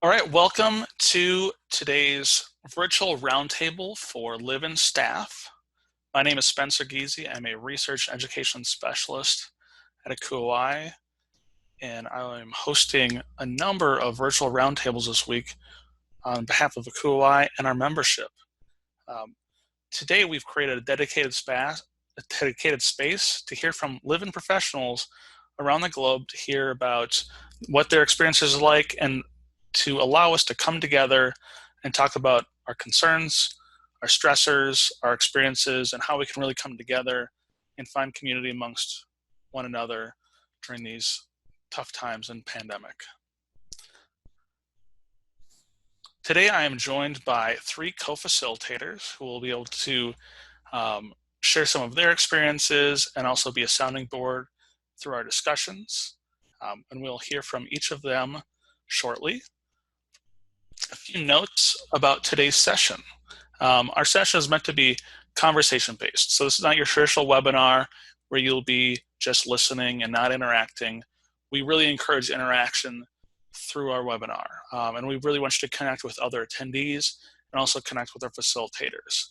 All right, welcome to today's virtual roundtable for live-in staff. My name is Spencer Giese. I'm a research and education specialist at ACUI, and I'm hosting a number of virtual roundtables this week on behalf of ACUI and our membership. Today, we've created a dedicated space to hear from live-in professionals around the globe to hear about what their experiences are like and to allow us to come together and talk about our concerns, our stressors, our experiences, and how we can really come together and find community amongst one another during these tough times and pandemic. Today I am joined by three co-facilitators who will be able to share some of their experiences and also be a sounding board through our discussions. And we'll hear from each of them shortly. A few notes about today's session. Our session is meant to be conversation-based. So this is not your traditional webinar where you'll be just listening and not interacting. We really encourage interaction through our webinar. And we really want you to connect with other attendees and also connect with our facilitators.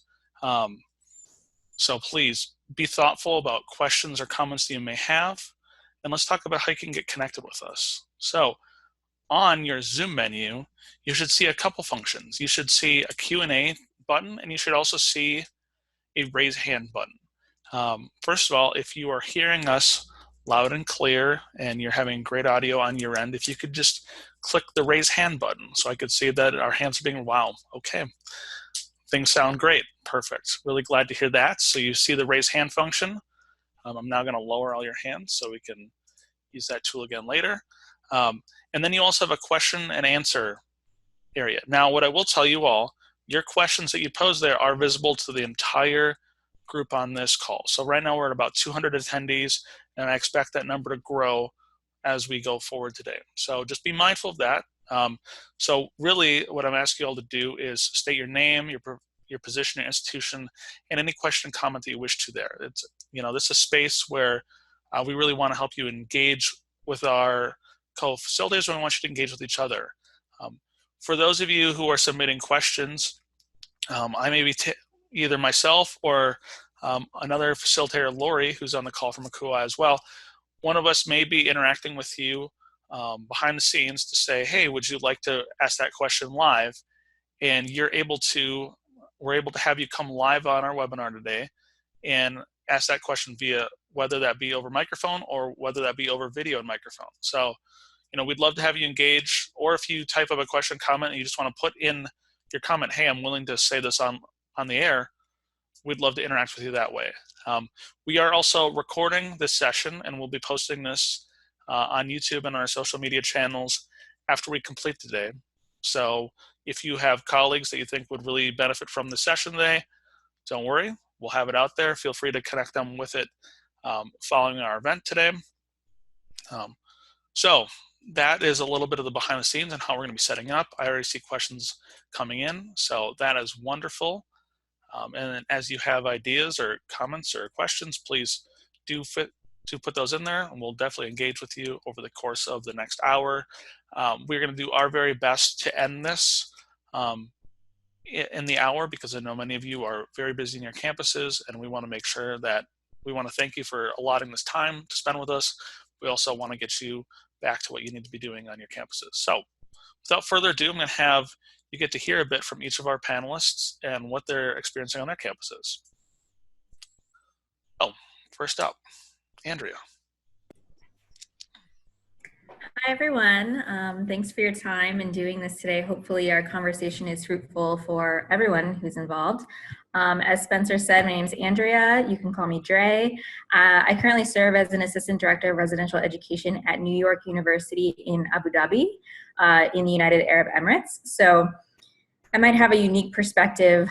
So please be thoughtful about questions or comments that you may have. And let's talk about how you can get connected with us. So on your Zoom menu, you should see a couple functions. You should see a Q&A button, and you should also see a raise hand button. First of all, if you are hearing us loud and clear and you're having great audio on your end, if you could just click the raise hand button so I could see that our hands are being, wow, okay. Things sound great, perfect. Really glad to hear that. So you see the raise hand function. I'm now gonna lower all your hands so we can use that tool again later. And then you also have a question and answer area. Now, what I will tell you all, your questions that you pose there are visible to the entire group on this call. So right now we're at about 200 attendees, and I expect that number to grow as we go forward today. So just be mindful of that. So really what I'm asking you all to do is state your name, your position, your institution, and any question and comment that you wish to there. It's, this is a space where we really want to help you engage with our co-facilitators, and we want you to engage with each other. For those of you who are submitting questions, I may be either myself or another facilitator, Lori, who's on the call from ACUI as well. One of us may be interacting with you behind the scenes to say, hey, would you like to ask that question live? And we're able to have you come live on our webinar today and ask that question via, whether that be over microphone or whether that be over video and microphone. So, we'd love to have you engage, or if you type up a question, comment, and you just want to put in your comment, hey, I'm willing to say this on the air, we'd love to interact with you that way. We are also recording this session, and we'll be posting this on YouTube and our social media channels after we complete today. So if you have colleagues that you think would really benefit from the session today, don't worry, we'll have it out there. Feel free to connect them with it following our event today. So that is a little bit of the behind the scenes and how we're going to be setting up. I already see questions coming in, so that is wonderful. And as you have ideas or comments or questions, please do put those in there, and we'll definitely engage with you over the course of the next hour. We're going to do our very best to end this in the hour, because I know many of you are very busy in your campuses, and we want to make sure that we want to thank you for allotting this time to spend with us. We also want to get you back to what you need to be doing on your campuses. So without further ado, I'm going to have you get to hear a bit from each of our panelists and what they're experiencing on their campuses. Oh, first up, Andrea. Hi, everyone. Thanks for your time in doing this today. Hopefully our conversation is fruitful for everyone who's involved. As Spencer said, my name is Andrea. You can call me Dre. I currently serve as an Assistant Director of Residential Education at New York University in Abu Dhabi in the United Arab Emirates. So I might have a unique perspective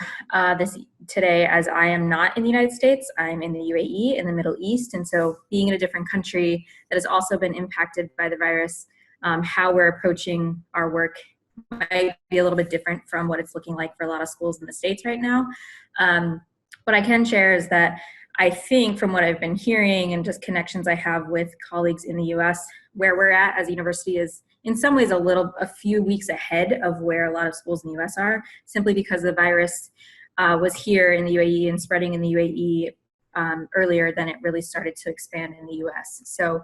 today, as I am not in the United States. I'm in the UAE in the Middle East. And so being in a different country that has also been impacted by the virus, how we're approaching our work might be a little bit different from what it's looking like for a lot of schools in the States right now. What I can share is that I think from what I've been hearing and just connections I have with colleagues in the US, where we're at as a university is in some ways a few weeks ahead of where a lot of schools in the US are, simply because the virus was here in the UAE and spreading in the UAE earlier than it really started to expand in the US. So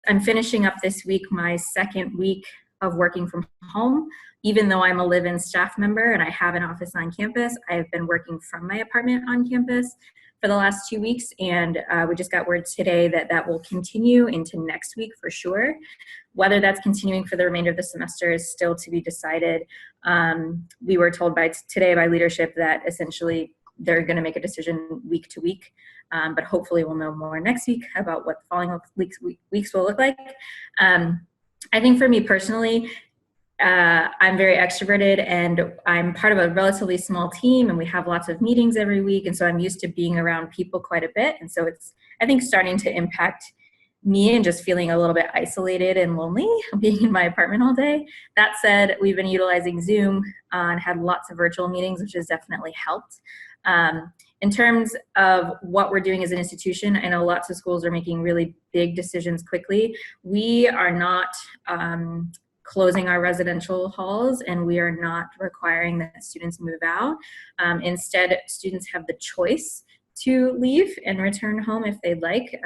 I'm finishing up this week my second week of working from home. Even though I'm a live-in staff member and I have an office on campus, I have been working from my apartment on campus for the last 2 weeks, and we just got word today that that will continue into next week for sure. Whether that's continuing for the remainder of the semester is still to be decided. We were told today by leadership that essentially they're going to make a decision week to week, but hopefully we'll know more next week about what the following weeks will look like. I think for me personally, I'm very extroverted and I'm part of a relatively small team and we have lots of meetings every week. And so I'm used to being around people quite a bit. And so it's, I think, starting to impact me and just feeling a little bit isolated and lonely being in my apartment all day. That said, we've been utilizing Zoom and had lots of virtual meetings, which has definitely helped. In terms of what we're doing as an institution, I know lots of schools are making really big decisions quickly. We are not closing our residential halls and we are not requiring that students move out. Instead, students have the choice to leave and return home if they'd like.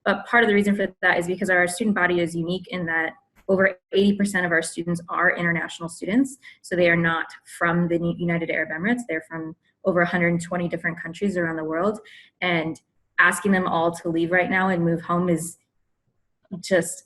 But part of the reason for that is because our student body is unique in that over 80% of our students are international students. So they are not from the United Arab Emirates. They're from over 120 different countries around the world. And asking them all to leave right now and move home is just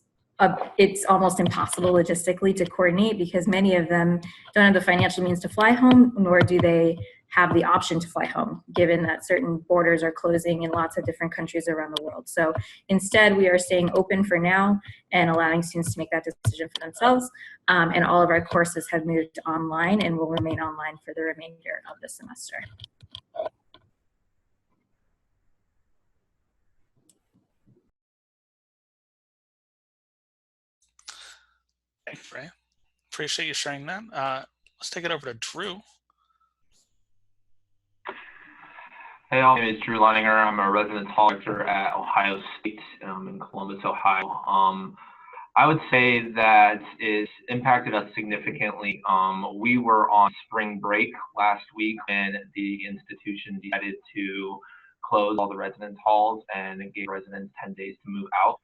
it's almost impossible logistically to coordinate because many of them don't have the financial means to fly home, nor do they have the option to fly home, given that certain borders are closing in lots of different countries around the world. So instead, we are staying open for now and allowing students to make that decision for themselves. And all of our courses have moved online and will remain online for the remainder of the semester. Thanks, Ray. Appreciate you sharing that. Let's take it over to Drew. Hey, my name is Drew Leininger. I'm a residence hall director at Ohio State in Columbus, Ohio. I would say that it's impacted us significantly. We were on spring break last week and the institution decided to close all the residence halls and gave residents 10 days to move out.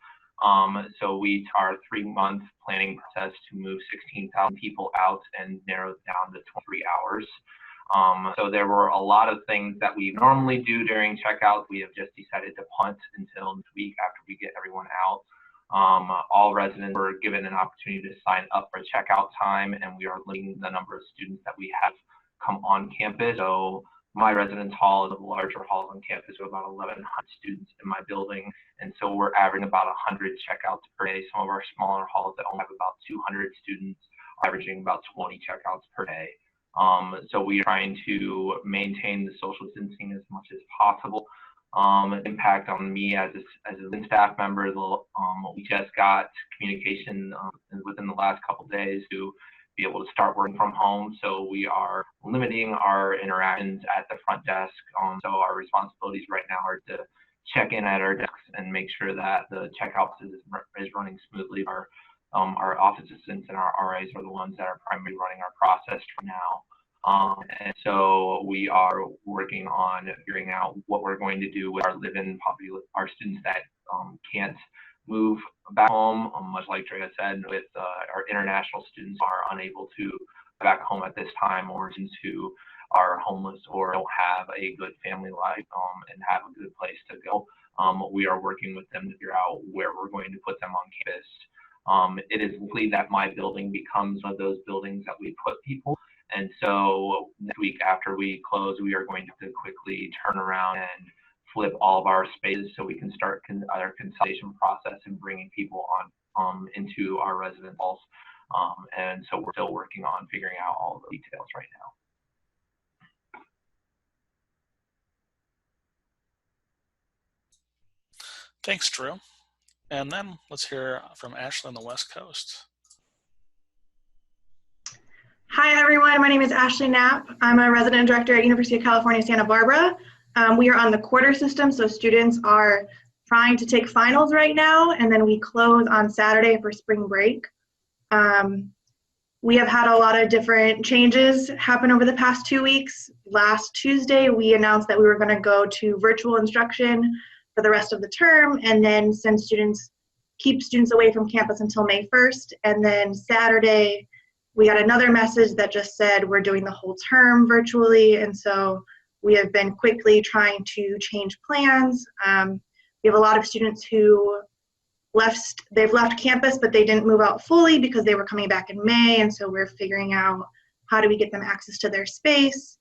So we took our 3-month planning process to move 16,000 people out and narrowed it down to 23 hours. So there were a lot of things that we normally do during checkouts. We have just decided to punt until next week after we get everyone out. All residents were given an opportunity to sign up for checkout time, and we are limiting the number of students that we have come on campus. So my residence hall is a larger hall on campus with about 1,100 students in my building. And so we're averaging about 100 checkouts per day. Some of our smaller halls that only have about 200 students are averaging about 20 checkouts per day. So we are trying to maintain the social distancing as much as possible. Impact on me as a staff member, we just got communication within the last couple of days to be able to start working from home. So we are limiting our interactions at the front desk. So our responsibilities right now are to check in at our desks and make sure that the checkout is running smoothly. Our office assistants and our RAs are the ones that are primarily running our process for now. And so we are working on figuring out what we're going to do with our live-in our students that can't move back home. Much like Andrea said, with our international students are unable to go back home at this time, or students who are homeless or don't have a good family life and have a good place to go. We are working with them to figure out where we're going to put them on campus. It is likely that my building becomes one of those buildings that we put people. And so next week after we close, we are going to quickly turn around and flip all of our spaces so we can start our consolidation process and bringing people on into our residence halls. And so we're still working on figuring out all the details right now. Thanks, Drew. And then let's hear from Ashley on the West Coast. Hi, everyone. My name is Ashley Knapp. I'm a resident director at University of California, Santa Barbara. We are on the quarter system, so students are trying to take finals right now, and then we close on Saturday for spring break. We have had a lot of different changes happen over the past 2 weeks. Last Tuesday, we announced that we were going to go to virtual instruction for the rest of the term, and then keep students away from campus until May 1st. And then Saturday, we got another message that just said we're doing the whole term virtually. And so we have been quickly trying to change plans. We have a lot of students who they've left campus, but they didn't move out fully because they were coming back in May. And so we're figuring out how do we get them access to their space.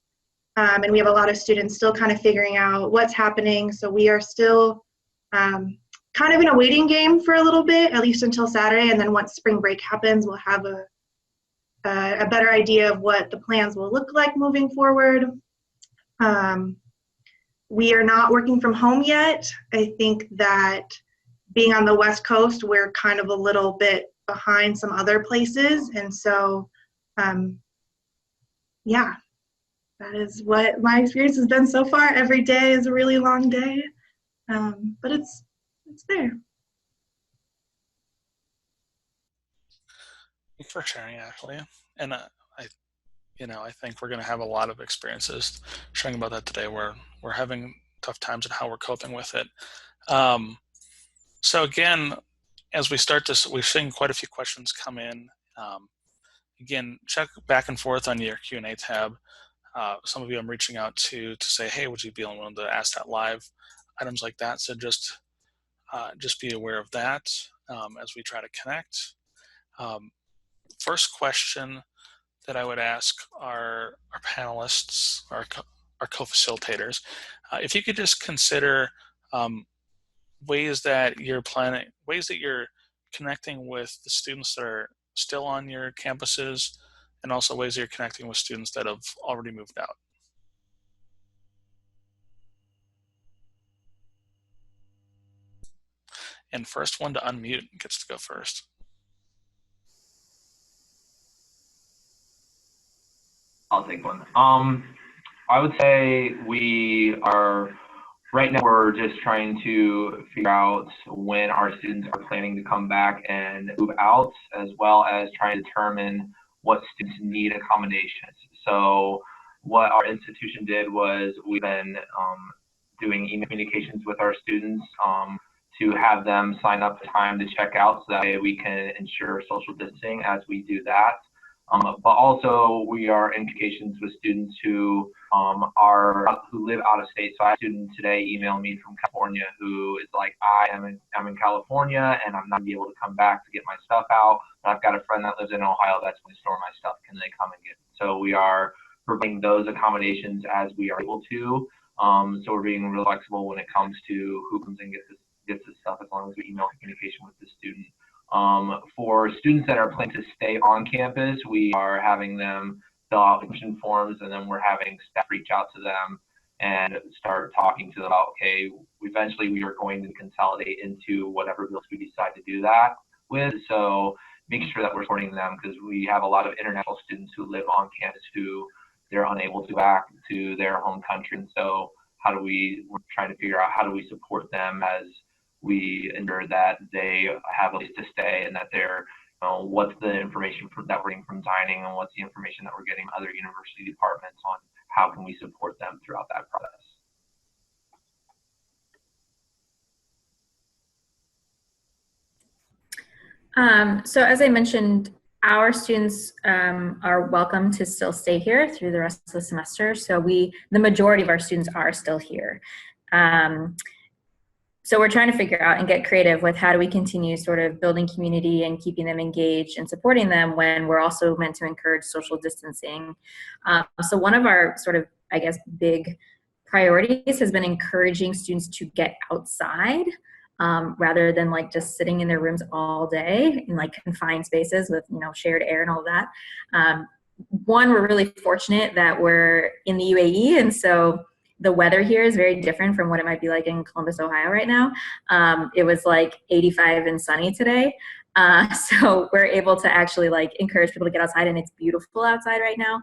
And we have a lot of students still kind of figuring out what's happening. So we are still kind of in a waiting game for a little bit, at least until Saturday. And then once spring break happens, we'll have a better idea of what the plans will look like moving forward. We are not working from home yet. I think that being on the West Coast, we're kind of a little bit behind some other places. And so, yeah, that is what my experience has been so far. Every day is a really long day, but it's there. Thanks for sharing, Ashley. And I think we're going to have a lot of experiences sharing about that today. We're having tough times and how we're coping with it. So again, as we start this, we've seen quite a few questions come in. Again, check back and forth on your Q&A tab. Some of you I'm reaching out to say, hey, would you be willing to ask that live? Items like that. So just be aware of that as we try to connect. First question that I would ask our panelists, our co-facilitators, if you could just consider ways that you're connecting with the students that are still on your campuses, and also ways that you're connecting with students that have already moved out. And first one to unmute gets to go first. I'll take one. I would say right now we're just trying to figure out when our students are planning to come back and move out, as well as trying to determine what students need accommodations. So what our institution did was we've been doing email communications with our students to have them sign up for time to check out, so that way we can ensure social distancing as we do that. But also we are in communications with students who live out of state. So I had a student today email me from California who is like, I'm in California and I'm not gonna be able to come back to get my stuff out. But I've got a friend that lives in Ohio that's going to store my stuff. Can they come and get it? So we are providing those accommodations as we are able to. So we're being real flexible when it comes to who comes and gets this stuff, as long as we email communication with the student. For students that are planning to stay on campus, we are having them fill out application forms, and then we're having staff reach out to them and start talking to them about, okay, eventually we are going to consolidate into whatever buildings we decide to do that with. So making sure that we're supporting them, because we have a lot of international students who live on campus who they're unable to go back to their home country. And so we're trying to figure out how do we support them as we ensure that they have a place to stay, and that they're, what's the information that we're getting from dining, and what's the information that we're getting from other university departments on how can we support them throughout that process. So as I mentioned, our students are welcome to still stay here through the rest of the semester. So the majority of our students are still here. So we're trying to figure out and get creative with how do we continue sort of building community and keeping them engaged and supporting them when we're also meant to encourage social distancing. So one of our sort of, I guess, big priorities has been encouraging students to get outside rather than like just sitting in their rooms all day in like confined spaces with, shared air and all that. One, we're really fortunate that we're in the UAE, and so the weather here is very different from what it might be like in Columbus, Ohio right now. It was like 85 and sunny today. So we're able to actually like encourage people to get outside, and it's beautiful outside right now.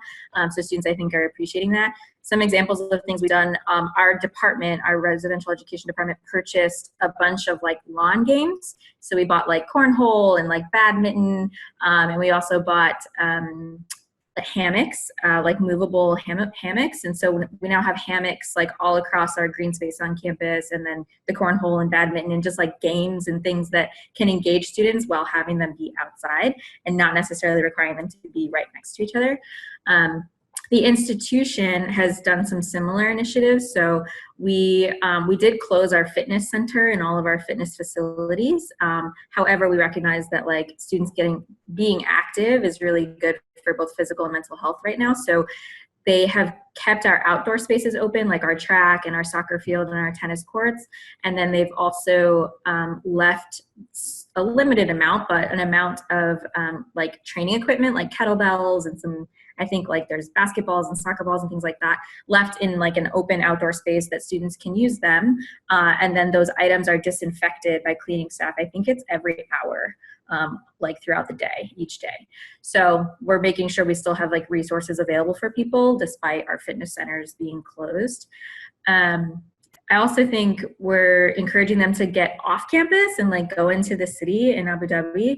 So students, I think, are appreciating that. Some examples of things we've done, our department, our residential education department, purchased a bunch of like lawn games. So we bought like cornhole and like badminton, and we also bought hammocks, like movable hammocks. And so we now have hammocks like all across our green space on campus, and then the cornhole and badminton, and just like games and things that can engage students while having them be outside and not necessarily requiring them to be right next to each other. The institution has done some similar initiatives. So we did close our fitness center and all of our fitness facilities. However, we recognize that like students being active is really good for both physical and mental health right now. So they have kept our outdoor spaces open, like our track and our soccer field and our tennis courts. And then they've also left a limited amount, but an amount of like training equipment, like kettlebells and some, I think like there's basketballs and soccer balls and things like that left in like an open outdoor space that students can use them. And then those items are disinfected by cleaning staff. I think it's every hour, like throughout the day, each day. So we're making sure we still have like resources available for people despite our fitness centers being closed. I also think we're encouraging them to get off campus and like go into the city in Abu Dhabi.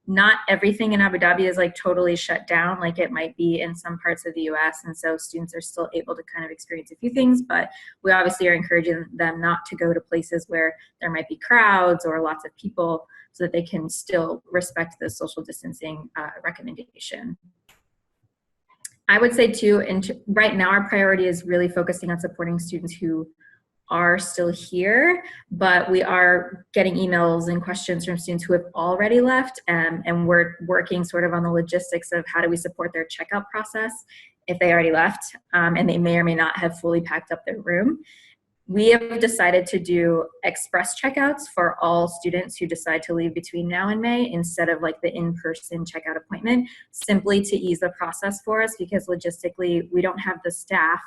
Not everything in Abu Dhabi is like totally shut down like it might be in some parts of the US. And so students are still able to kind of experience a few things, but we obviously are encouraging them not to go to places where there might be crowds or lots of people, so that they can still respect the social distancing recommendation. I would say too, and right now our priority is really focusing on supporting students who are still here, but we are getting emails and questions from students who have already left, and we're working sort of on the logistics of how do we support their checkout process if they already left, and they may or may not have fully packed up their room. We have decided to do express checkouts for all students who decide to leave between now and May, instead of like the in-person checkout appointment, simply to ease the process for us, because logistically we don't have the staff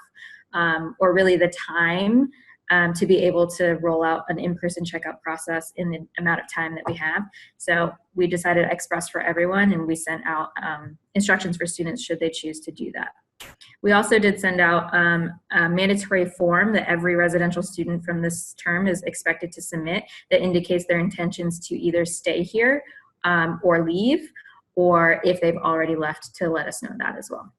or really the time to be able to roll out an in-person checkout process in the amount of time that we have. So we decided to express for everyone, and we sent out instructions for students should they choose to do that. We also did send out a mandatory form that every residential student from this term is expected to submit that indicates their intentions to either stay here or leave, or if they've already left, to let us know that as well.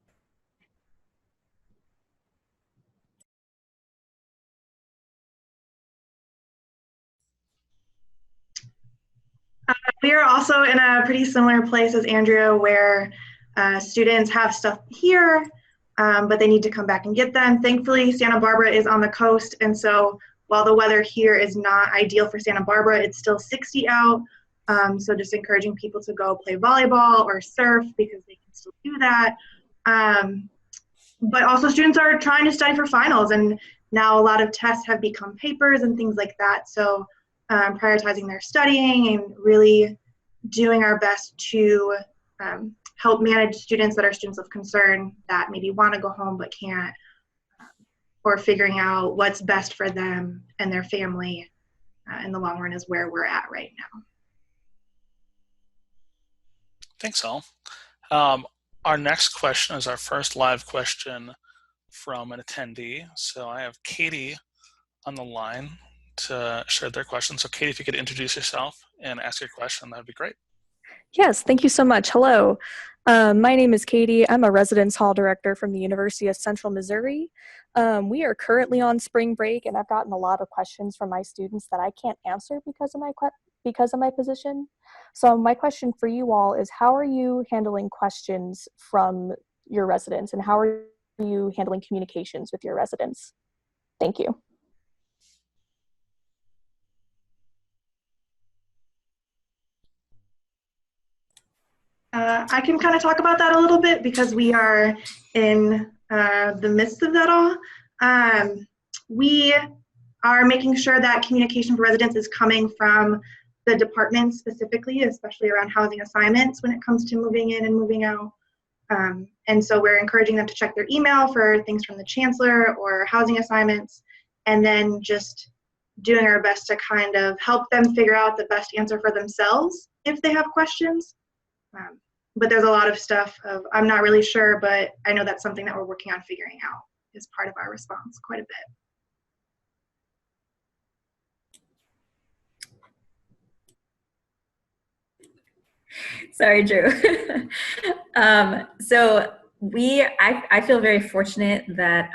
We are also in a pretty similar place as Andrea, where students have stuff here, but they need to come back and get them. Thankfully, Santa Barbara is on the coast, and so while the weather here is not ideal for Santa Barbara, it's still 60 out. So just encouraging people to go play volleyball or surf, because they can still do that. But also students are trying to study for finals, and now a lot of tests have become papers and things like that. So prioritizing their studying and really doing our best to help manage students that are students of concern that maybe want to go home but can't, or figuring out what's best for them and their family in the long run is where we're at right now. Thanks, all. Our next question is our first live question from an attendee. So I have Katie on the line to share their question. So Katie, if you could introduce yourself and ask your question, that would be great. Yes, thank you so much. Hello. My name is Katie. I'm a residence hall director from the University of Central Missouri. We are currently on spring break, and I've gotten a lot of questions from my students that I can't answer because of my position. So my question for you all is, how are you handling questions from your residents, and how are you handling communications with your residents? Thank you. I can kind of talk about that a little bit, because we are in the midst of that all. We are making sure that communication for residents is coming from the department specifically, especially around housing assignments when it comes to moving in and moving out. And so we're encouraging them to check their email for things from the chancellor or housing assignments, and then just doing our best to kind of help them figure out the best answer for themselves if they have questions. But there's a lot of stuff of, I'm not really sure, but I know that's something that we're working on figuring out is part of our response quite a bit. Sorry, Drew. So I feel very fortunate that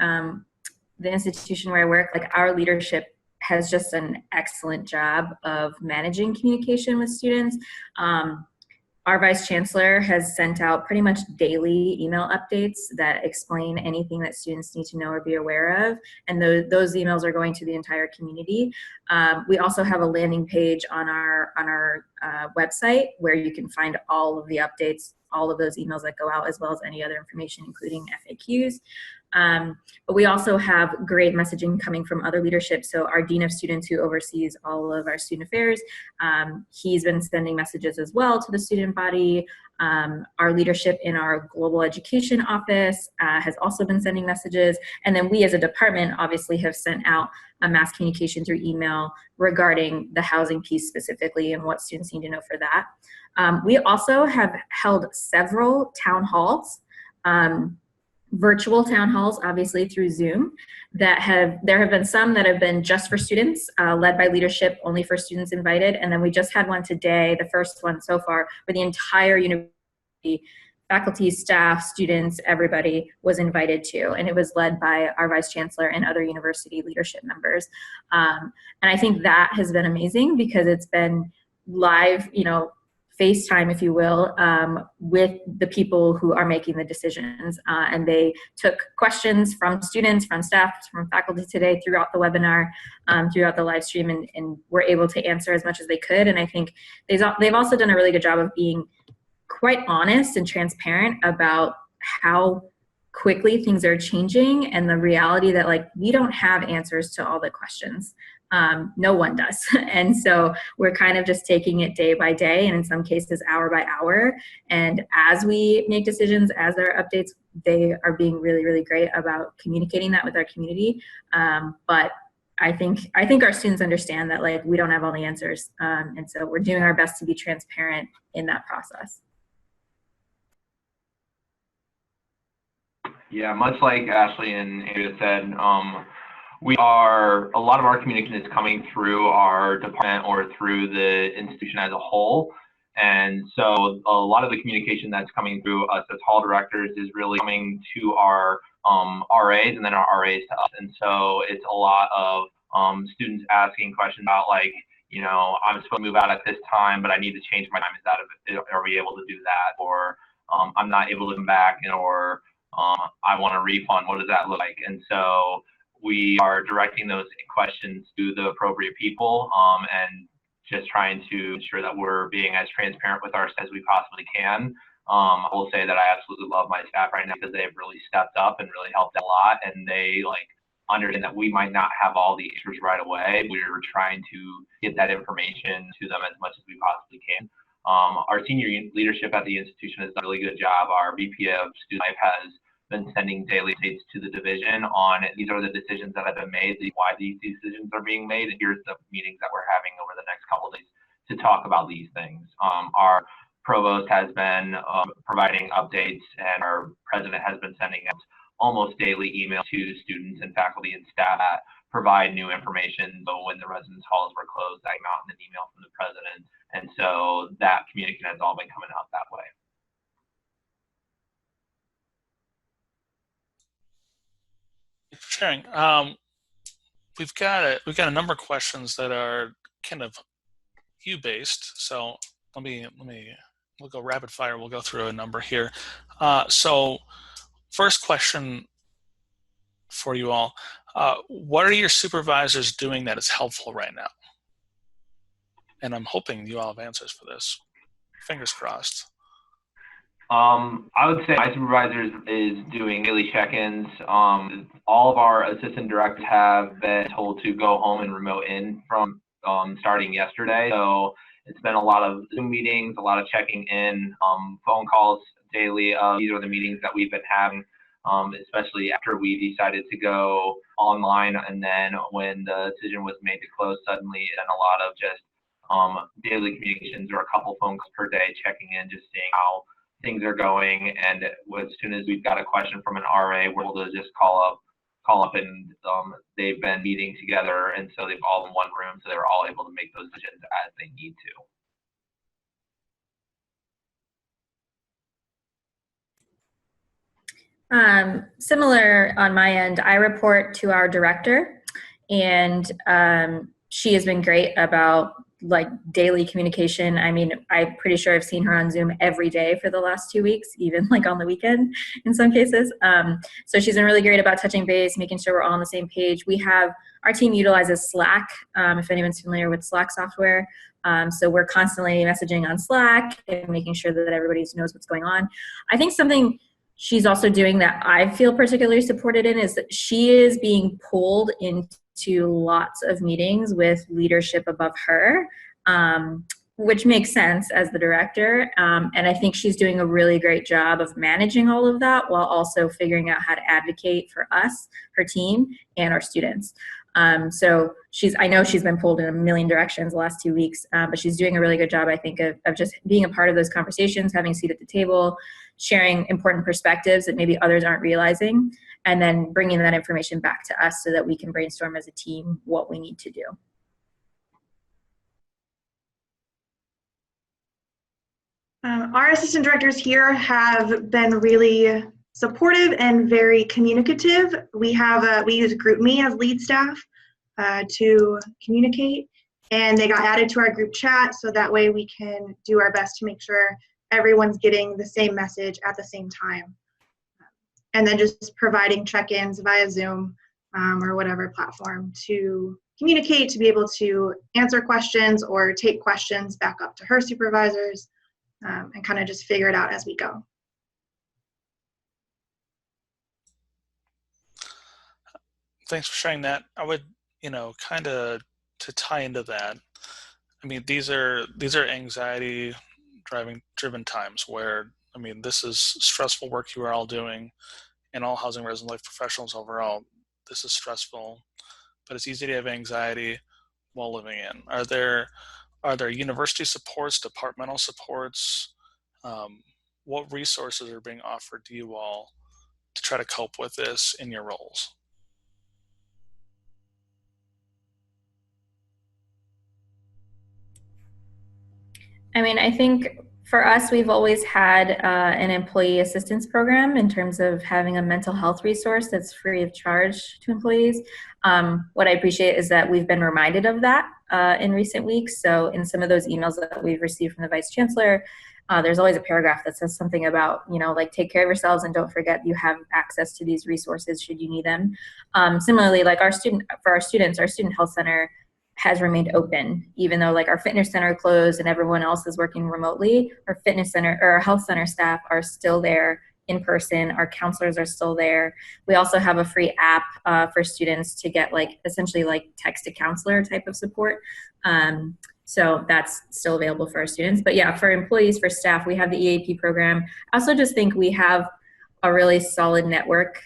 the institution where I work, like our leadership has just an excellent job of managing communication with students. Our vice chancellor has sent out pretty much daily email updates that explain anything that students need to know or be aware of, and those emails are going to the entire community. We also have a landing page on our website where you can find all of the updates, all of those emails that go out, as well as any other information, including FAQs. But we also have great messaging coming from other leadership. So our Dean of Students, who oversees all of our student affairs, he's been sending messages as well to the student body. Our leadership in our global education office has also been sending messages. And then we as a department obviously have sent out a mass communication through email regarding the housing piece specifically and what students need to know for that. We also have held several town halls, virtual town halls, obviously through Zoom, there have been some that have been just for students, led by leadership, only for students invited. And then we just had one today, the first one so far, where the entire university, faculty, staff, students, everybody was invited to. And it was led by our vice chancellor and other university leadership members. And I think that has been amazing because it's been live, FaceTime, if you will, with the people who are making the decisions. And they took questions from students, from staff, from faculty today throughout the webinar, throughout the live stream, and were able to answer as much as they could. And I think they've also done a really good job of being quite honest and transparent about how quickly things are changing and the reality that we don't have answers to all the questions. No one does. And so we're kind of just taking it day by day, and in some cases hour by hour. And as we make decisions, as there are updates, they are being really, really great about communicating that with our community. But I think our students understand that we don't have all the answers. And so we're doing our best to be transparent in that process. Yeah, much like Ashley and Andrea said, a lot of our communication is coming through our department or through the institution as a whole. And so a lot of the communication that's coming through us as hall directors is really coming to our RAs and then our RAs to us. And so it's a lot of students asking questions about I'm supposed to move out at this time, but I need to change my time. Are we able to do that? Or I'm not able to come back, or I want a refund. What does that look like? And so we are directing those questions to the appropriate people and just trying to ensure that we're being as transparent with us as we possibly can. I will say that I absolutely love my staff right now because they've really stepped up and really helped a lot, and they understand that we might not have all the answers right away. We're trying to get that information to them as much as we possibly can. Our senior leadership at the institution has done a really good job. Our VP of Student Life has been sending daily updates to the division on these are the decisions that have been made, why these decisions are being made, and here's the meetings that we're having over the next couple of days to talk about these things. Our provost has been providing updates, and our president has been sending out almost daily emails to students and faculty and staff that provide new information. So when the residence halls were closed, I got an email from the president, and so that communication has all been coming out that way. Sharing. We've got a number of questions that are kind of you based. So we'll go rapid fire. We'll go through a number here. So first question for you all: what are your supervisors doing that is helpful right now? And I'm hoping you all have answers for this. Fingers crossed. I would say my supervisors is doing daily check-ins. All of our assistant directors have been told to go home and remote in from starting yesterday. So it's been a lot of Zoom meetings, a lot of checking in, phone calls daily. These are the meetings that we've been having, especially after we decided to go online, and then when the decision was made to close suddenly, and a lot of just daily communications or a couple phone calls per day, checking in, just seeing how things are going. And as soon as we've got a question from an RA, we're able to just call up, and they've been meeting together, and so they've all in one room, so they're all able to make those decisions as they need to. Similar on my end, I report to our director, and she has been great about like daily communication. I mean, I'm pretty sure I've seen her on Zoom every day for the last 2 weeks, even like on the weekend in some cases. So she's been really great about touching base, making sure we're all on the same page. Our team utilizes Slack, if anyone's familiar with Slack software. So we're constantly messaging on Slack and making sure that everybody knows what's going on. I think something she's also doing that I feel particularly supported in is that she is being pulled into lots of meetings with leadership above her, which makes sense as the director. And I think she's doing a really great job of managing all of that while also figuring out how to advocate for us, her team, and our students. So I know she's been pulled in a million directions the last 2 weeks, but she's doing a really good job, I think, of just being a part of those conversations, having a seat at the table, sharing important perspectives that maybe others aren't realizing, and then bringing that information back to us so that we can brainstorm as a team what we need to do. Our assistant directors here have been really supportive and very communicative. We use GroupMe as lead staff to communicate, and they got added to our group chat, so that way we can do our best to make sure everyone's getting the same message at the same time. And then just providing check-ins via Zoom or whatever platform to communicate, to be able to answer questions or take questions back up to her supervisors, and kind of just figure it out as we go. Thanks for sharing that. I would, kind of to tie into that. I mean, these are anxiety driven times where, this is stressful work you are all doing, and all housing resident life professionals overall. This is stressful, but it's easy to have anxiety while living in. Are there university supports, departmental supports? What resources are being offered to you all to try to cope with this in your roles? I think for us, we've always had an employee assistance program in terms of having a mental health resource that's free of charge to employees. What I appreciate is that we've been reminded of that in recent weeks. So in some of those emails that we've received from the Vice Chancellor, there's always a paragraph that says something about, like, take care of yourselves and don't forget you have access to these resources should you need them. Similarly, like our student health center has remained open, even though like our fitness center closed and everyone else is working remotely. Our fitness center or our health center staff are still there in person. Our counselors are still there. We also have a free app for students to get like essentially like text a counselor type of support. So that's still available for our students. But yeah, for employees, for staff, we have the EAP program. I also just think we have a really solid network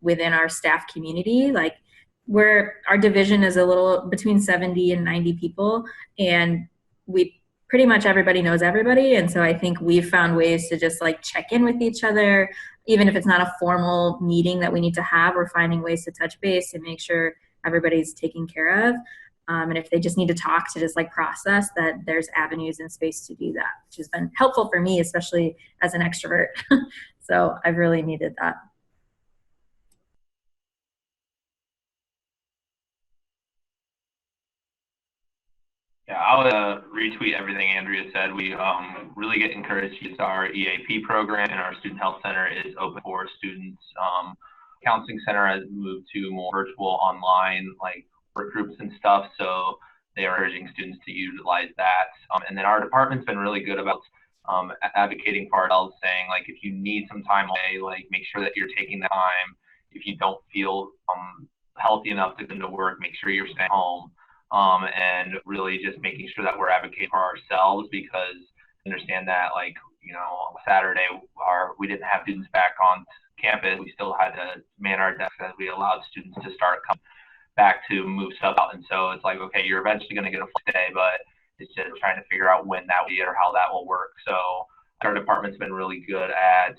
within our staff community. Like our division is a little between 70 and 90 people, and we pretty much everybody knows everybody. And so I think we've found ways to just like check in with each other, even if it's not a formal meeting that we need to have. We're finding ways to touch base and make sure everybody's taken care of. And if they just need to talk, to just like process that, there's avenues and space to do that, which has been helpful for me, especially as an extrovert. So I've really needed that. Yeah, I'll retweet everything Andrea said. We really get encouraged to use our EAP program, and our student health center is open for students. Counseling center has moved to more virtual online like work groups and stuff, so they are urging students to utilize that. And then our department's been really good about advocating for ourselves, saying like if you need some time away, like make sure that you're taking the time. If you don't feel healthy enough to come to work, make sure you're staying home. And really just making sure that we're advocating for ourselves, because understand that like Saturday, we didn't have students back on campus. We still had to man our desks as we allowed students to start coming back to move stuff out. And so it's like, okay, you're eventually going to get a full day, but it's just trying to figure out when that will be or how that will work. So our department's been really good at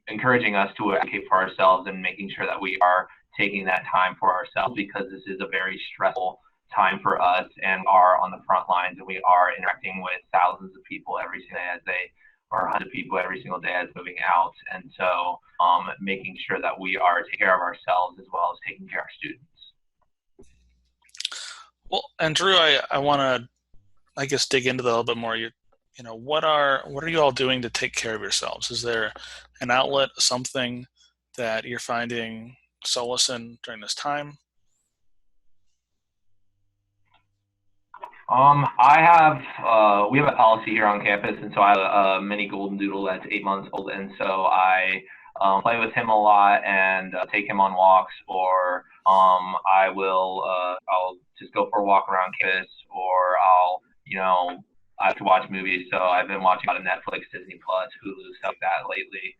encouraging us to advocate for ourselves and making sure that we are taking that time for ourselves, because this is a very stressful time for us and are on the front lines, and we are interacting with thousands of people every single day or hundreds of people every single day as moving out. And so making sure that we are taking care of ourselves as well as taking care of students. Well, and Drew, I want to, I guess, dig into that a little bit more. What are you all doing to take care of yourselves? Is there an outlet, something that you're finding solace in during this time? We have a policy here on campus, and so I have a mini golden doodle that's 8 months old, and so I play with him a lot and take him on walks, or I'll just go for a walk around campus, or I have to watch movies, so I've been watching a lot of Netflix, Disney Plus, Hulu, stuff like that lately.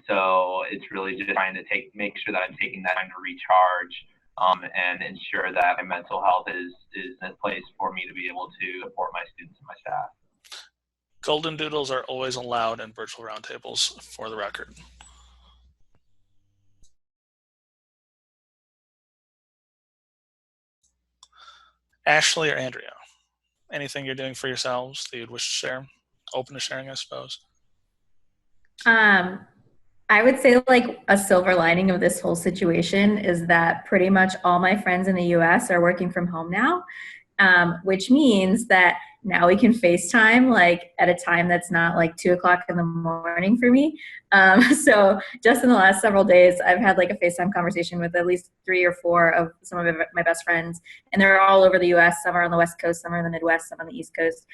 So it's really just trying to make sure that I'm taking that time to recharge and ensure that my mental health is in a place for me to be able to support my students and my staff. Golden doodles are always allowed in virtual roundtables, for the record. Ashley or Andrea, anything you're doing for yourselves that you'd wish to share? Open to sharing, I suppose. I would say like a silver lining of this whole situation is that pretty much all my friends in the US are working from home now, which means that now we can FaceTime like at a time that's not like 2 o'clock in the morning for me. So just in the last several days, I've had like a FaceTime conversation with at least 3 or 4 of some of my best friends, and they're all over the US. Some are on the West Coast, some are in the Midwest, some on the East Coast.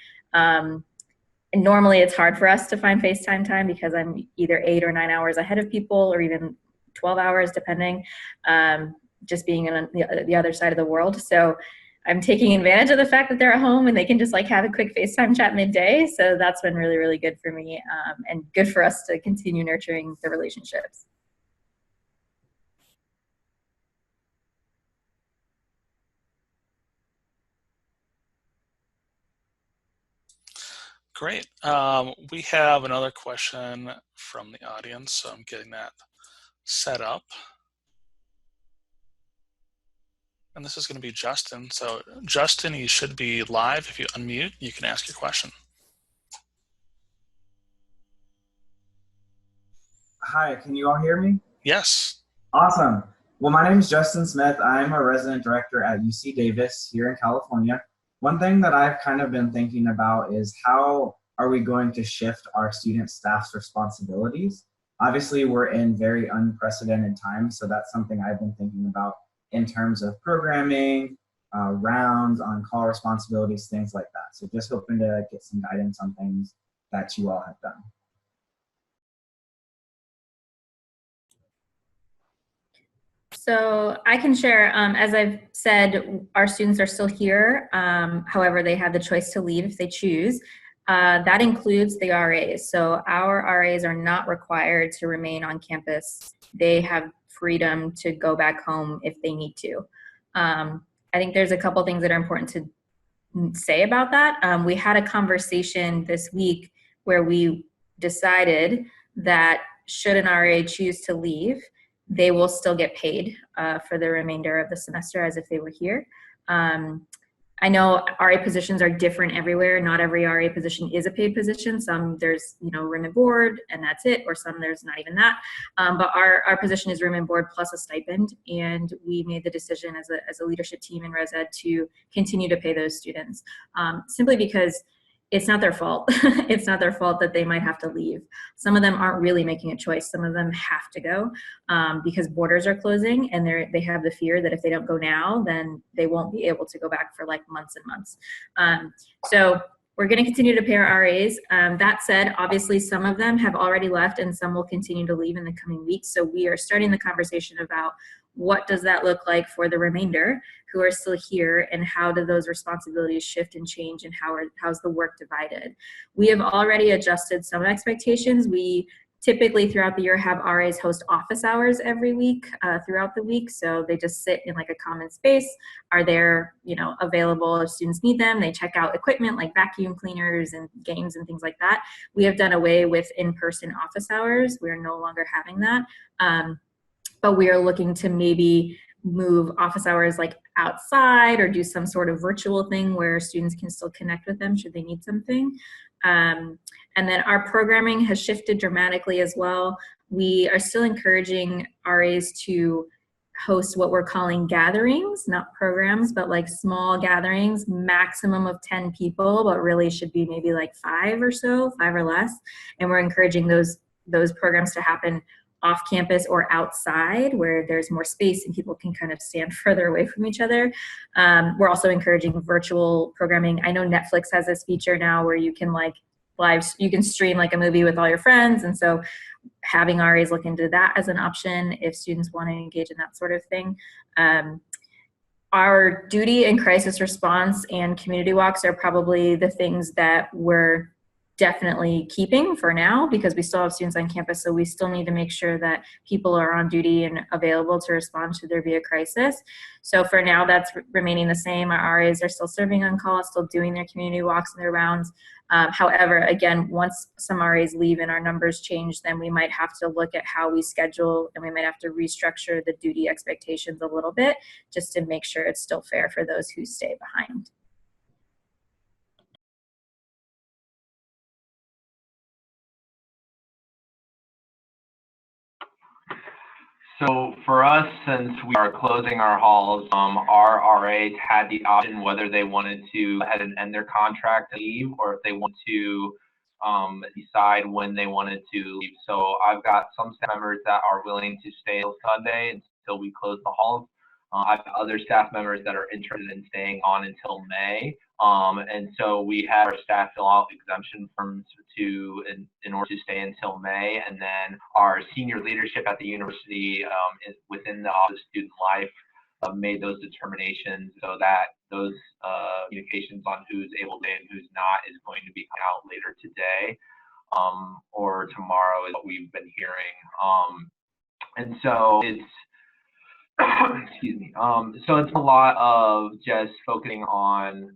And normally it's hard for us to find FaceTime time because I'm either 8 or 9 hours ahead of people, or even 12 hours, depending, just being on the other side of the world. So I'm taking advantage of the fact that they're at home and they can just like have a quick FaceTime chat midday. So that's been really, really good for me, and good for us to continue nurturing the relationships. Great. We have another question from the audience, so I'm getting that set up. And this is going to be Justin. So Justin, you should be live. If you unmute, you can ask your question. Hi, can you all hear me? Yes. Awesome. Well, my name is Justin Smith. I'm a resident director at UC Davis here in California. One thing that I've kind of been thinking about is how are we going to shift our student staff's responsibilities? Obviously, we're in very unprecedented times, so that's something I've been thinking about in terms of programming, rounds, on-call responsibilities, things like that. So just hoping to get some guidance on things that you all have done. So I can share, as I've said, our students are still here. However, they have the choice to leave if they choose. That includes the RAs. So our RAs are not required to remain on campus. They have freedom to go back home if they need to. I think there's a couple things that are important to say about that. We had a conversation this week where we decided that should an RA choose to leave, they will still get paid for the remainder of the semester as if they were here. I know RA positions are different everywhere. Not every RA position is a paid position. Some there's room and board and that's it, or some there's not even that. But our position is room and board plus a stipend, and we made the decision as a leadership team in Res Ed to continue to pay those students, simply because it's not their fault. It's not their fault that they might have to leave. Some of them aren't really making a choice. Some of them have to go because borders are closing, and they have the fear that if they don't go now, then they won't be able to go back for like months and months. So we're going to continue to pay our RAs. That said, obviously some of them have already left and some will continue to leave in the coming weeks. So we are starting the conversation about what does that look like for the remainder who are still here, and how do those responsibilities shift and change, and how's the work divided? We have already adjusted some expectations. We typically throughout the year have RAs host office hours every week throughout the week. So they just sit in like a common space, are there, available if students need them. They check out equipment like vacuum cleaners and games and things like that. We have done away with in-person office hours. We're no longer having that. But we are looking to maybe move office hours like outside, or do some sort of virtual thing where students can still connect with them should they need something. And then our programming has shifted dramatically as well. We are still encouraging RAs to host what we're calling gatherings, not programs, but like small gatherings, maximum of 10 people, but really should be maybe like 5 or less. And we're encouraging those programs to happen off campus or outside where there's more space and people can kind of stand further away from each other. We're also encouraging virtual programming. I know Netflix has this feature now where you can you can stream like a movie with all your friends. And so having RAs look into that as an option if students want to engage in that sort of thing. Our duty and crisis response and community walks are probably the things that we're definitely keeping for now, because we still have students on campus, so we still need to make sure that people are on duty and available to respond should there be a crisis. So for now, that's remaining the same. Our RAs are still serving on call, still doing their community walks and their rounds. However, again, once some RAs leave and our numbers change, then we might have to look at how we schedule, and we might have to restructure the duty expectations a little bit just to make sure it's still fair for those who stay behind. So for us, since we are closing our halls, our RAs had the option whether they wanted to go ahead and end their contract and leave, or if they want to decide when they wanted to leave. So I've got some staff members that are willing to stay till Sunday until we close the halls. I've got other staff members that are interested in staying on until May. And so we had our staff fill out exemption forms in order to stay until May. And then our senior leadership at the university within the Office of Student Life made those determinations, so that those communications on who's able to and who's not is going to be out later today or tomorrow is what we've been hearing. And so it's excuse me. So it's a lot of just focusing on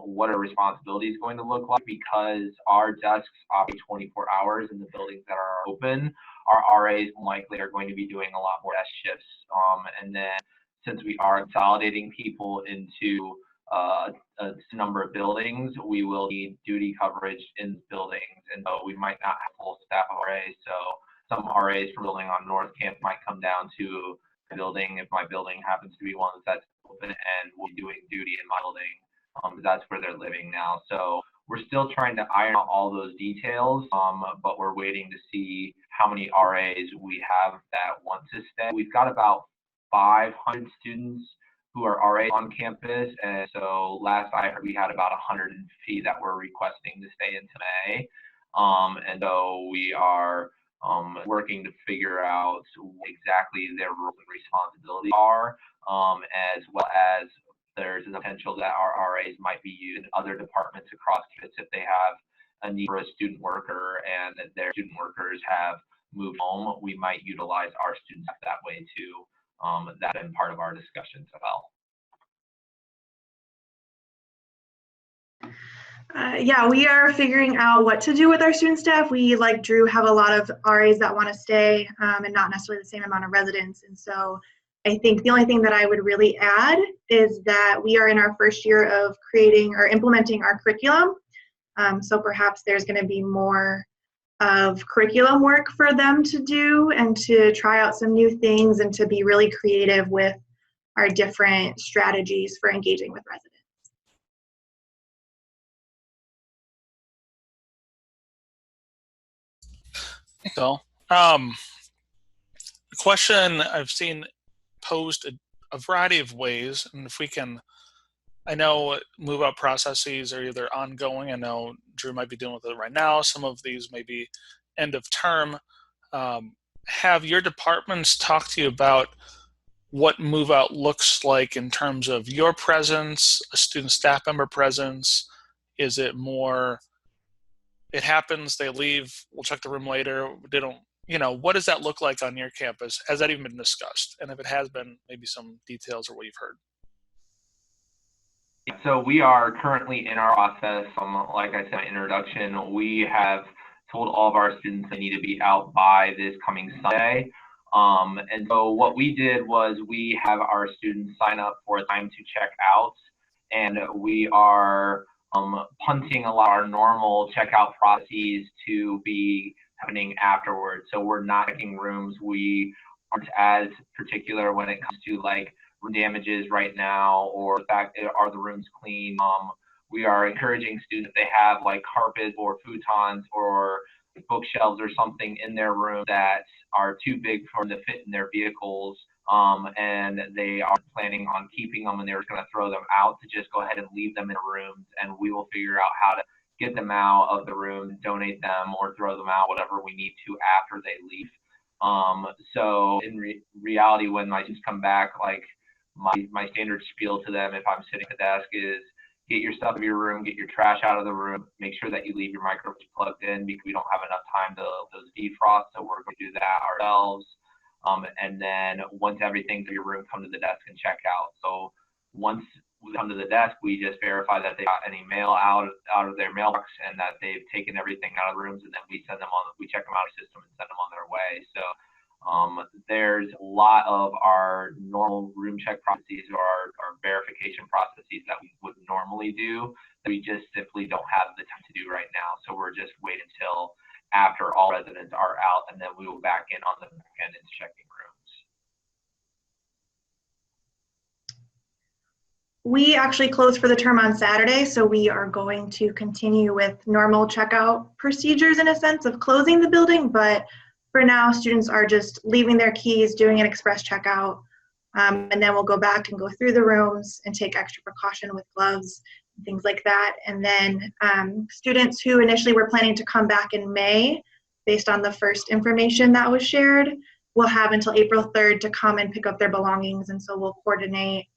what our responsibility is going to look like, because our desks operate 24 hours in the buildings that are open. Our RAs likely are going to be doing a lot more desk shifts. And then since we are consolidating people into a number of buildings, we will need duty coverage in buildings. And so we might not have full staff RAs. So some RAs from building on North Camp might come down to building if my building happens to be one that's open, and we'll be doing duty in my building because that's where they're living now. So we're still trying to iron out all those details, but we're waiting to see how many RAs we have that want to stay. We've got about 500 students who are RAs on campus, and so last I heard we had about 150 that were requesting to stay into May. And so we are working to figure out exactly their roles and responsibilities are, as well as there's a potential that our RAs might be used in other departments across campus if they have a need for a student worker and their student workers have moved home. We might utilize our students that way too. That's been part of our discussions as well. Yeah, we are figuring out what to do with our student staff. We, like Drew, have a lot of RAs that want to stay and not necessarily the same amount of residents. And so I think the only thing that I would really add is that we are in our first year of creating or implementing our curriculum. So perhaps there's going to be more of curriculum work for them to do and to try out some new things and to be really creative with our different strategies for engaging with residents. So, the question I've seen posed a variety of ways, and if we can, I know move out processes are either ongoing. I know Drew might be dealing with it right now. Some of these may be end of term. Have your departments talked to you about what move out looks like in terms of your presence, a student staff member presence. Is it more, it happens, they leave, we'll check the room later, they don't, what does that look like on your campus? Has that even been discussed? And if it has been, maybe some details or what you've heard. So we are currently in our process. Like I said in my introduction, we have told all of our students they need to be out by this coming Sunday. And so what we did was we have our students sign up for a time to check out, and we are punting a lot of our normal checkout processes to be happening afterwards. So we're not checking rooms. We aren't as particular when it comes to like room damages right now, or the fact are the rooms clean. We are encouraging students, if they have like carpet or futons or bookshelves or something in their room that are too big for them to fit in their vehicles, and they are planning on keeping them and they're going to throw them out, to just go ahead and leave them in rooms, and we will figure out how to get them out of the room, donate them, or throw them out, whatever we need to after they leave. So in reality, when my students come back, like my standard spiel to them if I'm sitting at the desk is, get your stuff in your room, get your trash out of the room, make sure that you leave your microwaves plugged in, because we don't have enough time to those defrost, so we're going to do that ourselves. And then once everything's in your room, come to the desk and check out. So once we come to the desk, we just verify that they got any mail out of their mailbox and that they've taken everything out of the rooms, and then we check them out of the system and send them on their way. So there's a lot of our normal room check processes or our verification processes that we would normally do that we just simply don't have the time to do right now. So we're just waiting until after all residents are out, and then we will back in on the back end and checking rooms. We actually close for the term on Saturday, so we are going to continue with normal checkout procedures in a sense of closing the building, but for now, students are just leaving their keys, doing an express checkout, and then we'll go back and go through the rooms and take extra precaution with gloves and things like that. And then students who initially were planning to come back in May, based on the first information that was shared, will have until April 3rd to come and pick up their belongings. And so we'll coordinate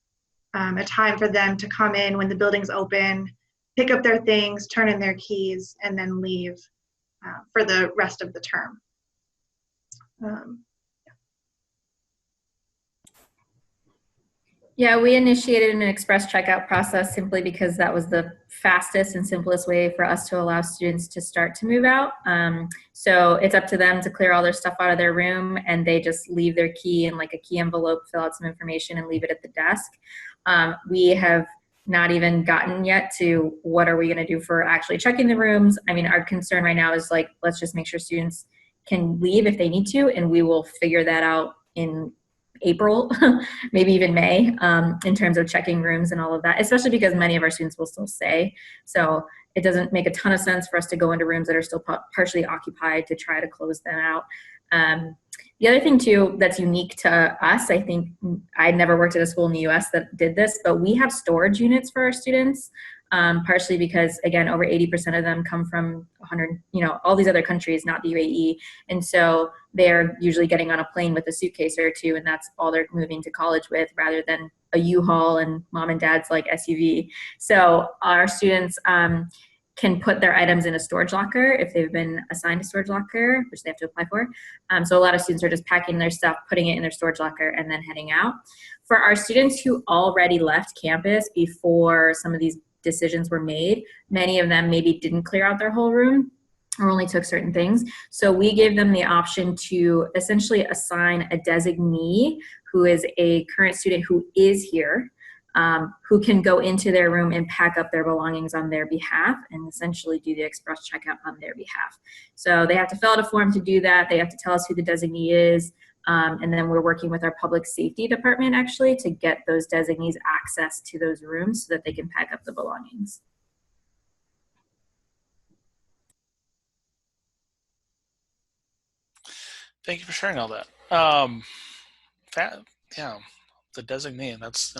a time for them to come in when the building's open, pick up their things, turn in their keys, and then leave for the rest of the term. Yeah, we initiated an express checkout process simply because that was the fastest and simplest way for us to allow students to start to move out. So it's up to them to clear all their stuff out of their room, and they just leave their key in like a key envelope, fill out some information, and leave it at the desk. We have not even gotten yet to what are we going to do for actually checking the rooms. I mean, our concern right now is like, let's just make sure students can leave if they need to, and we will figure that out in April, maybe even May, in terms of checking rooms and all of that, especially because many of our students will still stay. So it doesn't make a ton of sense for us to go into rooms that are still partially occupied to try to close them out. The other thing too that's unique to us, I think, I never worked at a school in the US that did this, but we have storage units for our students, partially because, again, over 80% of them come from all these other countries, not the UAE. And so they're usually getting on a plane with a suitcase or two, and that's all they're moving to college with, rather than a U-Haul and mom and dad's like SUV. So our students can put their items in a storage locker if they've been assigned a storage locker, which they have to apply for. So a lot of students are just packing their stuff, putting it in their storage locker, and then heading out. For our students who already left campus before some of these decisions were made, many of them maybe didn't clear out their whole room or only took certain things. So we gave them the option to essentially assign a designee who is a current student who is here, who can go into their room and pack up their belongings on their behalf and essentially do the express checkout on their behalf. So they have to fill out a form to do that. They have to tell us who the designee is. And then we're working with our public safety department actually to get those designees access to those rooms so that they can pack up the belongings. Thank you for sharing all that. Yeah, the designee, that's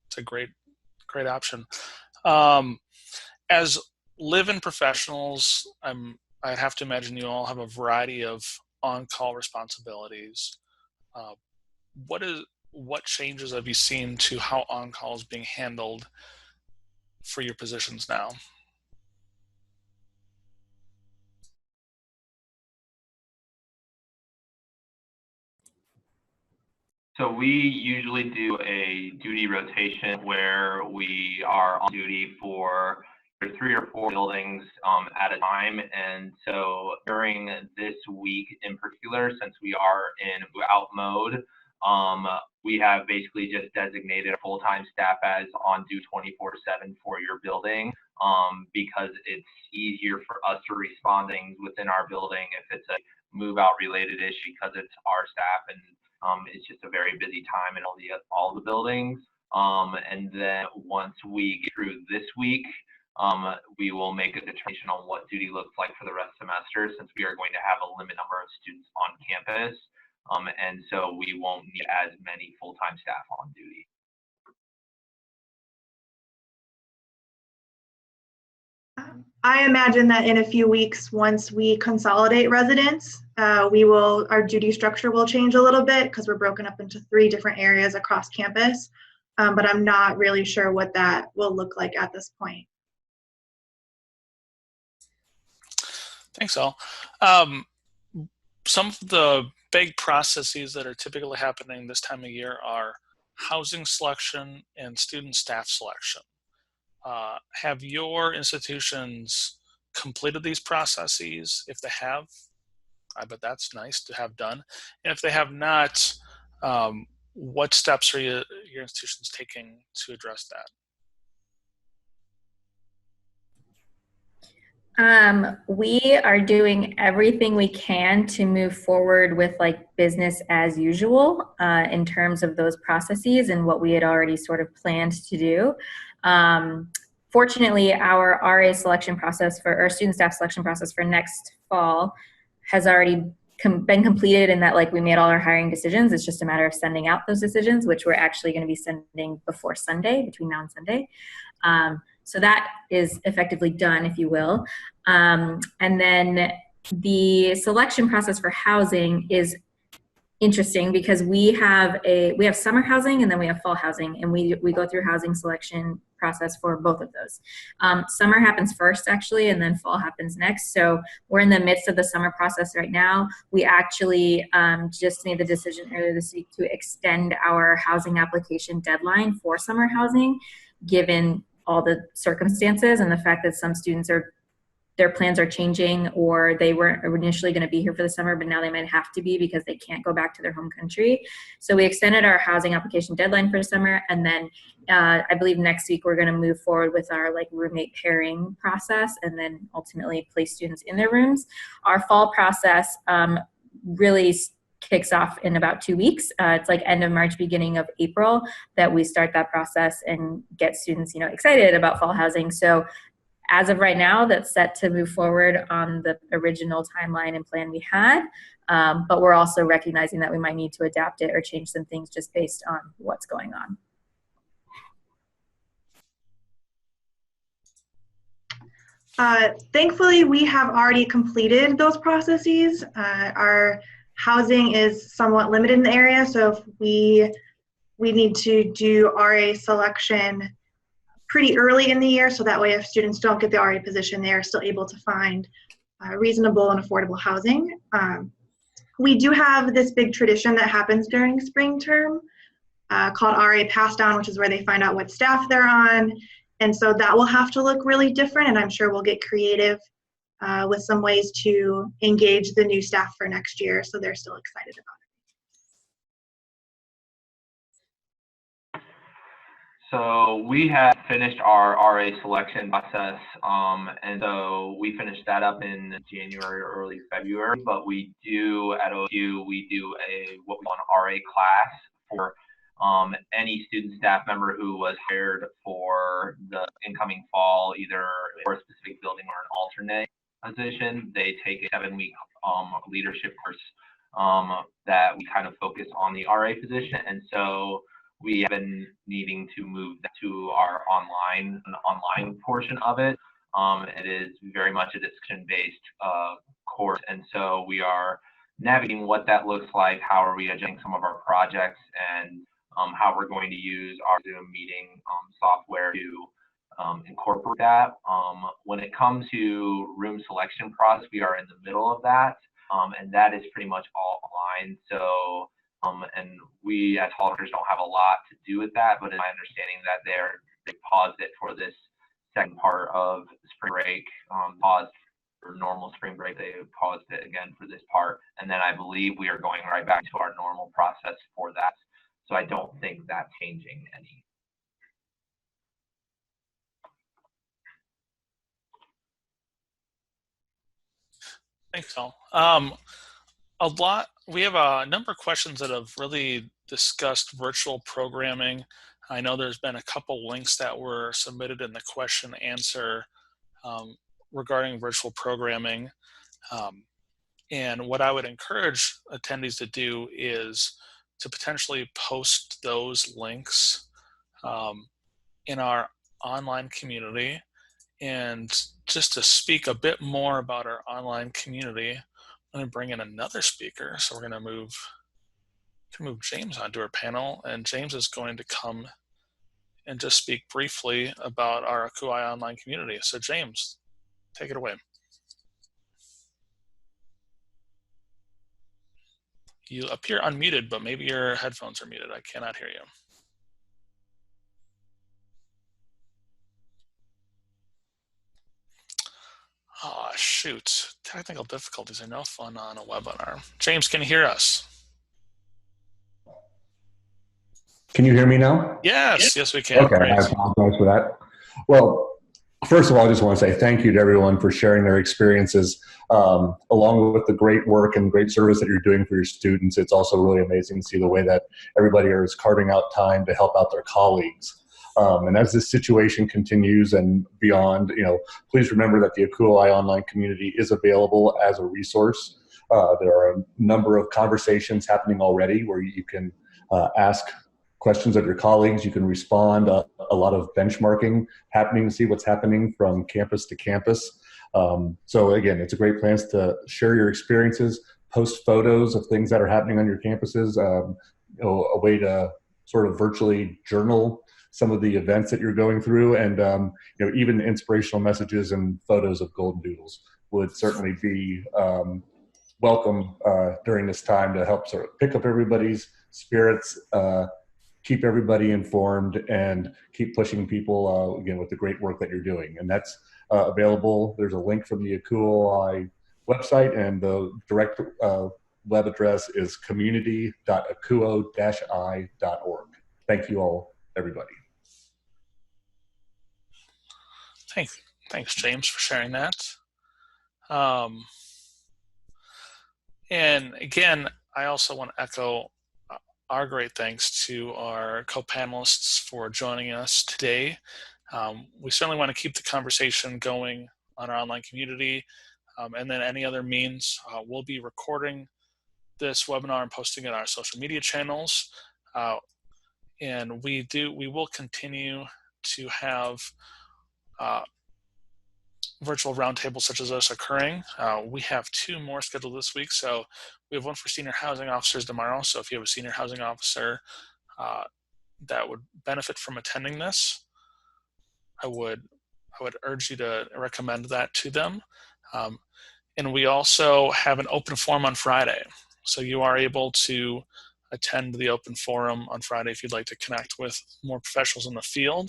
it's a great option. As live-in professionals, I have to imagine you all have a variety of on-call responsibilities. what changes have you seen to how on-call is being handled for your positions now? So we usually do a duty rotation where we are on duty for 3 or 4 buildings at a time. And so during this week in particular, since we are in out mode, we have basically just designated a full-time staff as on due 24/7 for your building, because it's easier for us to respond to things within our building if it's a move out related issue, because it's our staff and it's just a very busy time in all the buildings. And then once we get through this week, we will make a determination on what duty looks like for the rest of the semester, since we are going to have a limited number of students on campus. And so we won't need as many full-time staff on duty. I imagine that in a few weeks, once we consolidate residents, our duty structure will change a little bit because we're broken up into 3 different areas across campus. But I'm not really sure what that will look like at this point. Thanks, all. Some of the big processes that are typically happening this time of year are housing selection and student staff selection. Have your institutions completed these processes? If they have, I bet that's nice to have done. And if they have not, what steps are your institutions taking to address that? We are doing everything we can to move forward with like business as usual in terms of those processes and what we had already sort of planned to do. Fortunately, our RA selection process our student staff selection process for next fall has already been completed, in that like we made all our hiring decisions. It's just a matter of sending out those decisions, which we're actually going to be sending before Sunday, between now and Sunday. So that is effectively done, if you will. And then the selection process for housing is interesting because we have summer housing and then we have fall housing, and we go through housing selection process for both of those. Summer happens first, actually, and then fall happens next. So we're in the midst of the summer process right now. We actually just made the decision earlier this week to extend our housing application deadline for summer housing, given all the circumstances and the fact that some students their plans are changing, or they weren't initially going to be here for the summer, but now they might have to be because they can't go back to their home country. So we extended our housing application deadline for summer, and then I believe next week we're going to move forward with our like roommate pairing process, and then ultimately place students in their rooms. Our fall process really kicks off in about 2 weeks. It's like end of March, beginning of April that we start that process and get students, excited about fall housing. So as of right now, that's set to move forward on the original timeline and plan we had. But we're also recognizing that we might need to adapt it or change some things just based on what's going on. Thankfully, we have already completed those processes. Our housing is somewhat limited in the area, so if we need to do RA selection pretty early in the year, so that way if students don't get the RA position, they are still able to find reasonable and affordable housing. We do have this big tradition that happens during spring term called RA Pass Down, which is where they find out what staff they're on. And so that will have to look really different, and I'm sure we'll get creative with some ways to engage the new staff for next year, so they're still excited about it. So we have finished our RA selection process, and so we finished that up in January or early February. But we do at OU, we do what we call an RA class for any student staff member who was hired for the incoming fall, either for a specific building or an alternate position. They take a 7-week leadership course that we kind of focus on the RA position, and so we have been needing to move that to our online portion of it. It is very much a discussion-based course, and so we are navigating what that looks like. How are we adjusting some of our projects and how we're going to use our Zoom meeting software to incorporate that. When it comes to room selection process, we are in the middle of that, and that is pretty much all aligned. So, and we as hall directors don't have a lot to do with that, but it's my understanding that they paused it for this second part of spring break, paused for normal spring break. They paused it again for this part, and then I believe we are going right back to our normal process for that. So I don't think that's changing any. Thanks, Al. We have a number of questions that have really discussed virtual programming. I know there's been a couple links that were submitted in the question answer regarding virtual programming. And what I would encourage attendees to do is to potentially post those links in our online community. And just to speak a bit more about our online community, I'm going to bring in another speaker. So we're going to move James onto our panel, and James is going to come and just speak briefly about our Akuai online community. So James, take it away. You appear unmuted, but maybe your headphones are muted. I cannot hear you. Oh, shoot. Technical difficulties are no fun on a webinar. James, can you hear us? Can you hear me now? Yes, yes, we can. Okay, Great. I apologize for that. Well, first of all, I just want to say thank you to everyone for sharing their experiences, along with the great work and great service that you're doing for your students. It's also really amazing to see the way that everybody is carving out time to help out their colleagues. And as this situation continues and beyond, please remember that the Akuai online community is available as a resource. There are a number of conversations happening already where you can ask questions of your colleagues, you can respond, a lot of benchmarking happening to see what's happening from campus to campus. So again, it's a great place to share your experiences, post photos of things that are happening on your campuses, a way to sort of virtually journal some of the events that you're going through, and even inspirational messages and photos of golden doodles would certainly be welcome during this time to help sort of pick up everybody's spirits, keep everybody informed, and keep pushing people, again, with the great work that you're doing. And that's available. There's a link from the Akuai website, and the direct web address is community.akuo-i.org. Thank you all, everybody. Thanks, James, for sharing that. And again, I also want to echo our great thanks to our co-panelists for joining us today. We certainly want to keep the conversation going on our online community, and then any other means. We'll be recording this webinar and posting it on our social media channels. And we will continue to have virtual roundtables such as this occurring. We have 2 more scheduled this week. So we have one for senior housing officers tomorrow. So if you have a senior housing officer that would benefit from attending this, I would urge you to recommend that to them. And we also have an open forum on Friday. So you are able to attend the open forum on Friday if you'd like to connect with more professionals in the field.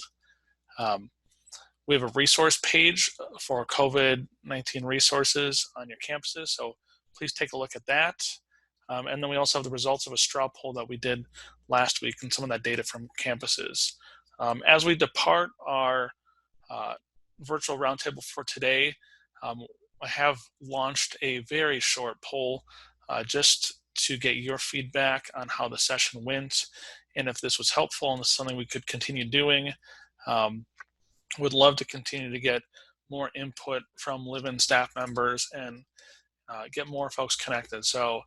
We have a resource page for COVID-19 resources on your campuses, so please take a look at that. And then we also have the results of a straw poll that we did last week and some of that data from campuses. As we depart our virtual roundtable for today, I have launched a very short poll just to get your feedback on how the session went and if this was helpful and this is something we could continue doing. Would love to continue to get more input from live-in staff members and get more folks connected. So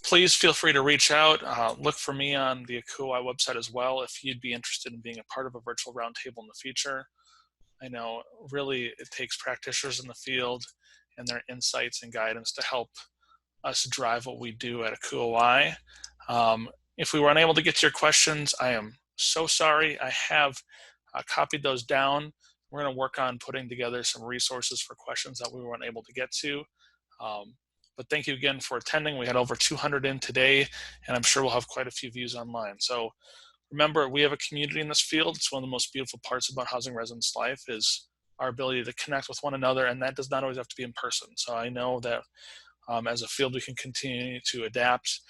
please feel free to reach out. Look for me on the Akuai website as well if you'd be interested in being a part of a virtual roundtable in the future. I know really it takes practitioners in the field and their insights and guidance to help us drive what we do at Akuai. If we were unable to get to your questions, I am so sorry. I have copied those down. We're going to work on putting together some resources for questions that we weren't able to get to. But thank you again for attending. We had over 200 in today, and I'm sure we'll have quite a few views online. So remember, we have a community in this field. It's one of the most beautiful parts about housing residence life is our ability to connect with one another, and that does not always have to be in person. So I know that as a field, we can continue to adapt